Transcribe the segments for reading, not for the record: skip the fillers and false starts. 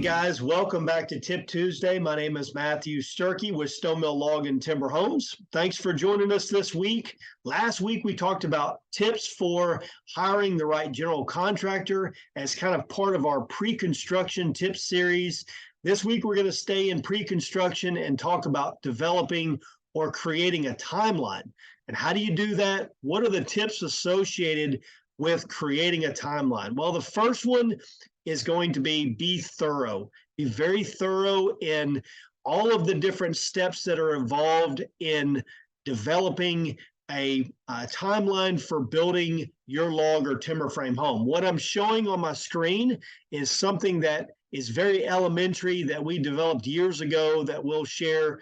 guys, welcome back to Tip Tuesday. My name is Matthew Sturkey with Stone Mill Log and Timber Homes. Thanks for joining us this week. Last week we talked about tips for hiring the right general contractor as kind of part of our pre-construction tips series. This week we're going to stay in pre-construction and talk about developing or creating a timeline. And how do you do that? What are the tips associated with creating a timeline? Well, the first one is going to be thorough. Be very thorough in all of the different steps that are involved in developing a timeline for building your log or timber frame home. What I'm showing on my screen is something that is very elementary that we developed years ago that we'll share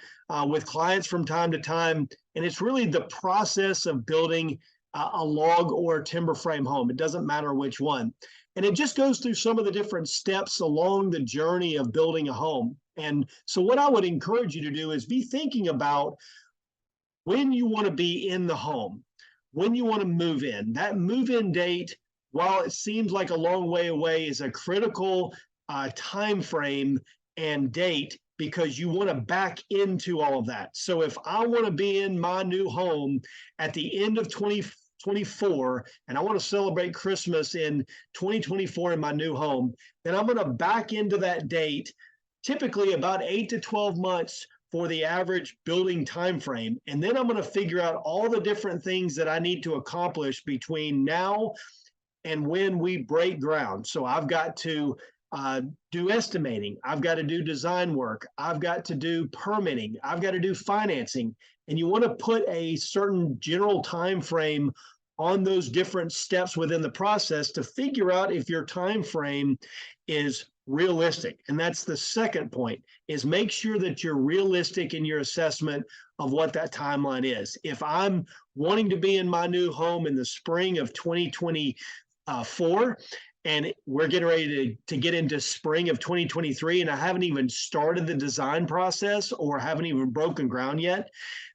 with clients from time to time. And it's really the process of building a log or a timber frame home. It doesn't matter which one. And it just goes through some of the different steps along the journey of building a home. And so what I would encourage you to do is be thinking about when you want to be in the home, when you want to move in. That move-in date, while it seems like a long way away, is a critical time frame and date because you want to back into all of that. So if I want to be in my new home at the end of 2024 and I want to celebrate Christmas in 2024 in my new home, then I'm going to back into that date, typically about 8 to 12 months for the average building time frame. And then I'm going to figure out all the different things that I need to accomplish between now and when we break ground. So I've got to do estimating, I've got to do design work, I've got to do permitting, I've got to do financing. And you want to put a certain general time frame on those different steps within the process to figure out if your time frame is realistic. And that's the second point, is make sure that you're realistic in your assessment of what that timeline is. If I'm wanting to be in my new home in the spring of 2024, and we're getting ready to get into spring of 2023, and I haven't even started the design process or haven't even broken ground yet,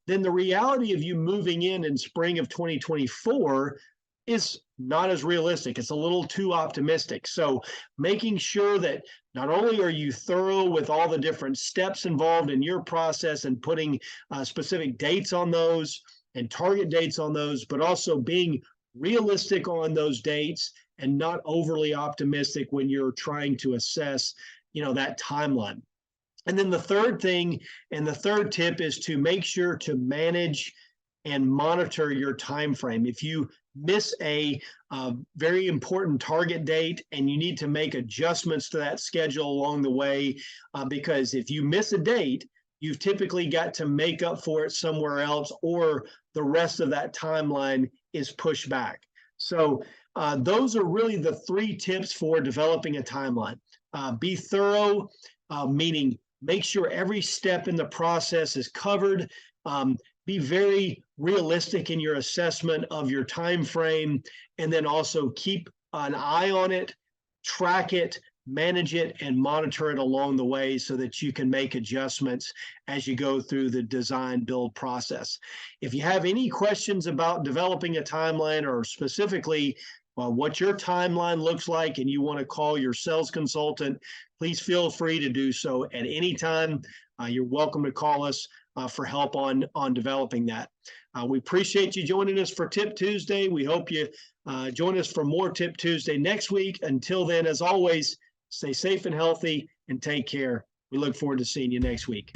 then the reality of you moving in spring of 2024 is not as realistic. It's a little too optimistic. So making sure that not only are you thorough with all the different steps involved in your process and putting specific dates on those and target dates on those, but also being realistic on those dates and not overly optimistic when you're trying to assess, that timeline. And then the third thing and the third tip is to make sure to manage and monitor your time frame. If you miss a very important target date and you need to make adjustments to that schedule along the way, because if you miss a date, you've typically got to make up for it somewhere else, or the rest of that timeline is pushed back. So those are really the three tips for developing a timeline. Be thorough, meaning make sure every step in the process is covered. Be very realistic in your assessment of your time frame, and then also keep an eye on it, track it, manage it, and monitor it along the way so that you can make adjustments as you go through the design build process. If you have any questions about developing a timeline, or specifically what your timeline looks like, and you want to call your sales consultant, please feel free to do so at any time. You're welcome to call us for help on developing that. We appreciate you joining us for Tip Tuesday. We hope you join us for more Tip Tuesday next week. Until then, as always, stay safe and healthy and take care. We look forward to seeing you next week.